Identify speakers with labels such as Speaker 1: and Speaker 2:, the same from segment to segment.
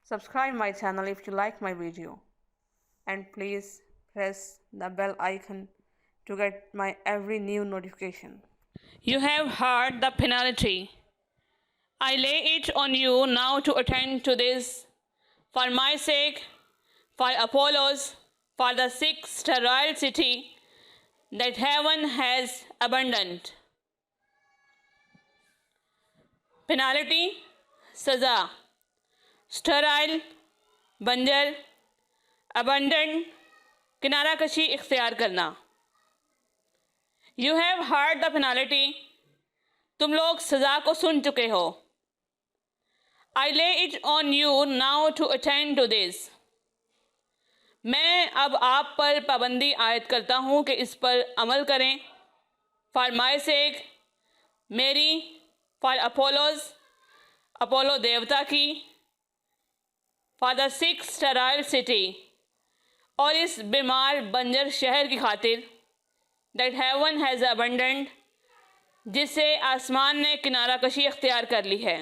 Speaker 1: Subscribe my channel if you like my video, and please press the bell icon to get my every new notification. You have heard the penalty. I lay it on you now to attend to this, for my sake, for Apollos, for the sick sterile city that heaven has abandoned. Penalty, سزا. Sterile, بنجر، abundant, کنارہ کشی اختیار کرنا. You have heard the penalty, تم لوگ سزا کو سن چکے ہو. I lay it on you now to attend to this, میں اب آپ پر پابندی عائد کرتا ہوں کہ اس پر عمل کریں. فار مائی سیک، میری، فار اپولوز، اپولو دیوتا کی، فار دا سک اسٹرائل سٹی، اور اس بیمار بنجر شہر کی خاطر، دیٹ ہیون ہیز ابنڈنٹ، جس سے آسمان نے کنارہ کشی اختیار کر لی ہے.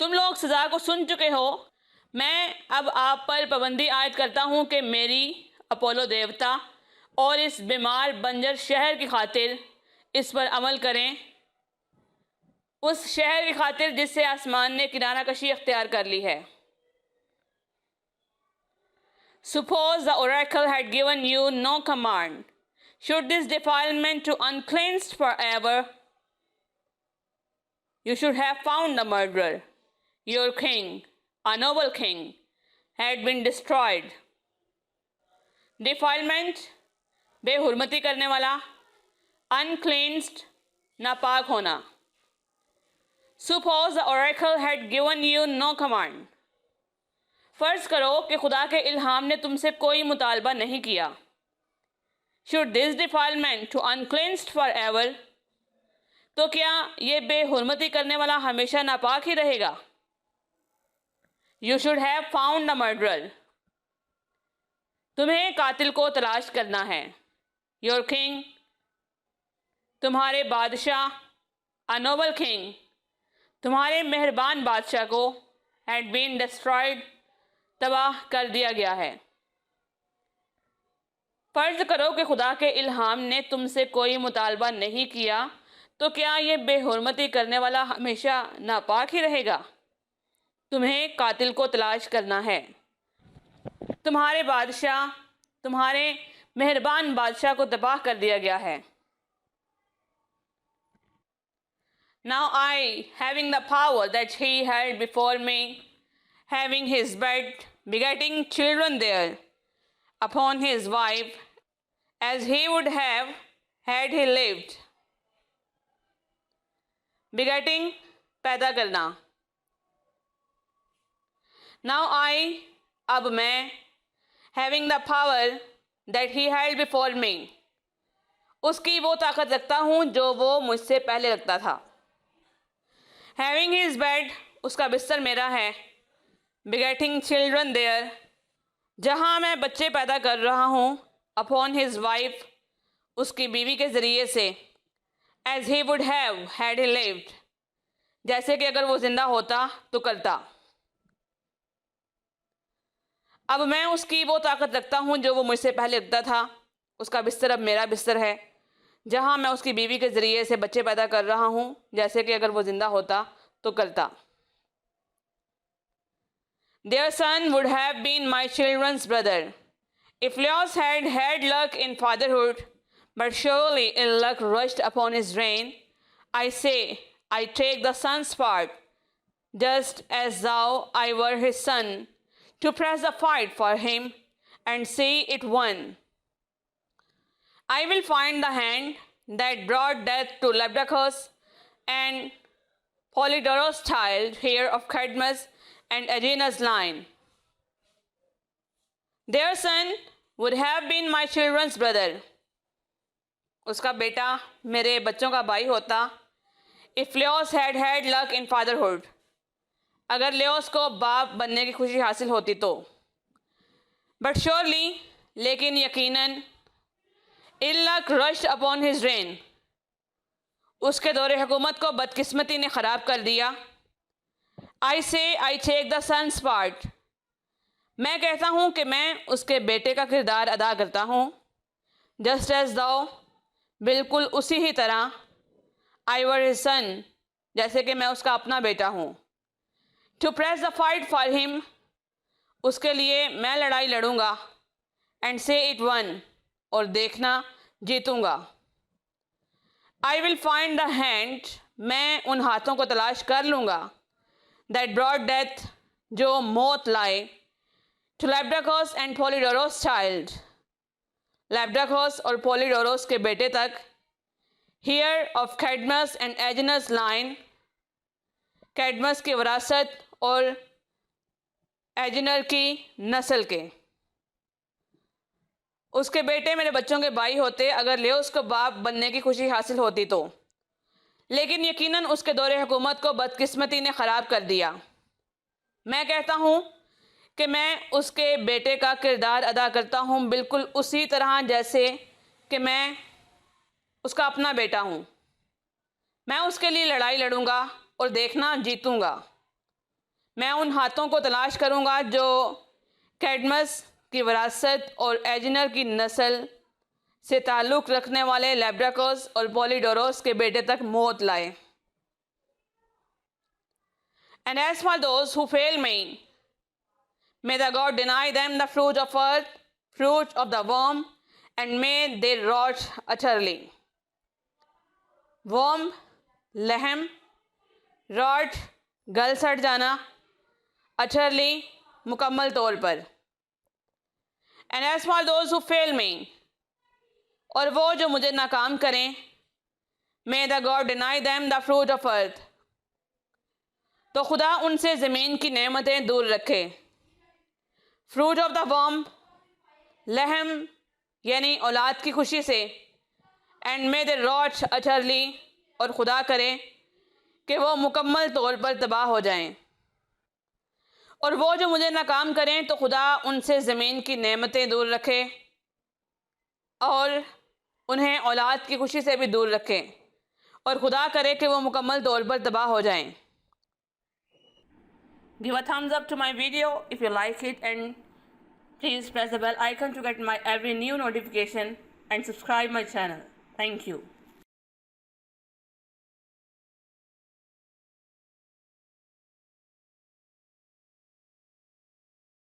Speaker 1: تم لوگ سزا کو سن چکے ہو، میں اب آپ پر پابندی عائد کرتا ہوں کہ میری، اپولو دیوتا، اور اس بیمار بنجر شہر کی خاطر اس پر عمل کریں، اس شہر کی خاطر جس سے آسمان نے کنارہ کشی اختیار کر لی ہے. Suppose the oracle had given you no command, should this defilement to uncleansed forever, you should have found the murderer. Your king, a noble king, had been destroyed. Defilement, بے حرمتی کرنے والا. Uncleansed, ناپاک ہونا. Suppose the oracle had given you no command. فرض کرو کہ خدا کے الہام نے تم سے کوئی مطالبہ نہیں کیا. Should this defilement to uncleansed forever, تو کیا یہ بے حرمتی کرنے والا ہمیشہ ناپاک ہی رہے گا. You should have found the murderer. تمہیں قاتل کو تلاش کرنا ہے. Your king, تمہارے بادشاہ. A noble king, تمہارے مہربان بادشاہ کو. Had been destroyed, تباہ کر دیا گیا ہے. فرض کرو کہ خدا کے الہام نے تم سے کوئی مطالبہ نہیں کیا، تو کیا یہ بے حرمتی کرنے والا ہمیشہ ناپاک ہی رہے گا. تمہیں قاتل کو تلاش کرنا ہے. تمہارے بادشاہ، تمہارے مہربان بادشاہ کو تباہ کر دیا گیا ہے. Now I, having the power that he had before me, having his bed, begetting children there, upon his wife, as he would have had he lived. Begetting, پیدا کرنا. Now I, اب میں, having the power that he had before me, اس کی وہ طاقت رکھتا ہوں جو وہ مجھ سے پہلے رکھتا تھا. Having his bed, اس کا بستر میرا ہے. Begetting children there, جہاں میں بچے پیدا کر رہا ہوں. Upon his wife, اس کی بیوی کے ذریعے سے. As he would have had he lived, جیسے کہ اگر وہ زندہ ہوتا تو کرتا. اب میں اس کی وہ طاقت رکھتا ہوں جو وہ مجھ سے پہلے رکھتا تھا. اس کا بستر اب میرا بستر ہے، جہاں میں اس کی بیوی کے ذریعے سے بچے پیدا کر رہا ہوں، جیسے کہ اگر وہ زندہ ہوتا تو کرتا. Their son would have been my children's brother. If Leos had had luck in fatherhood, but surely ill luck rushed upon his reign, I say, I take the son's part, just as though I were his son, to press the fight for him and see it won. I will find the hand that brought death to Labdacus and Polydoros' child here of Cadmus and Aegena's line. Their son would have been my children's brother. اس کا بیٹا میرے بچوں کا بھائی ہوتا. If Leos had had luck in fatherhood, اگر Lewis کو باپ بننے کی خوشی حاصل ہوتی تو. But surely, لیکن یقیناً, ill luck rushed upon his reign, اس کے دور حکومت کو بدقسمتی نے خراب کر دیا. I say I take the son's part. میں کہتا ہوں کہ میں اس کے بیٹے کا کردار ادا کرتا ہوں. Just as though, بالکل اسی ہی طرح. I were his son, جیسے کہ میں اس کا اپنا بیٹا ہوں. To press the fight for him, اس کے لیے میں لڑائی لڑوں گا. And say it won, اور دیکھنا جیتوں گا. I will find the hand, میں ان ہاتھوں کو تلاش کر لوں گا. That brought death, جو موت لائے. To Labdacos and Polydorus' child, Labdacos اور Polydorus کے بیٹے تک. Heir of Cadmus and Agenus line, Cadmus کی وراثت اور ایجنر کی نسل کے. اس کے بیٹے میرے بچوں کے بھائی ہوتے اگر لیوس کو باپ بننے کی خوشی حاصل ہوتی تو، لیکن یقیناً اس کے دور حکومت کو بدقسمتی نے خراب کر دیا. میں کہتا ہوں کہ میں اس کے بیٹے کا کردار ادا کرتا ہوں بالکل اسی طرح جیسے کہ میں اس کا اپنا بیٹا ہوں. میں اس کے لیے لڑائی لڑوں گا اور دیکھنا جیتوں گا. میں ان ہاتھوں کو تلاش کروں گا جو کیڈمس کی وراثت اور ایجنر کی نسل سے تعلق رکھنے والے لیبڈاکوس اور پولیڈوروس کے بیٹے تک موت لائے. And as for those who fail me, may the God deny them the fruit of earth, fruit of the worm, and may they rot utterly. worm, لہم, rot, گل سڑ جانا, utterly, مکمل طور پر. And as for those who fail me, اور وہ جو مجھے ناکام کریں, may the God deny them the fruit of earth, تو خدا ان سے زمین کی نعمتیں دور رکھے. fruit of the worm, لہم یعنی اولاد کی خوشی سے. and may they rot utterly, اور خدا کرے کہ وہ مکمل طور پر تباہ ہو جائیں. اور وہ جو مجھے ناکام کریں تو خدا ان سے زمین کی نعمتیں دور رکھے اور انہیں اولاد کی خوشی سے بھی دور رکھے اور خدا کرے کہ وہ مکمل طور پر تباہ ہو جائیں. Give a thumbs up to my video if you like it, and please press the bell icon to get my every new notification and subscribe my channel. Thank you.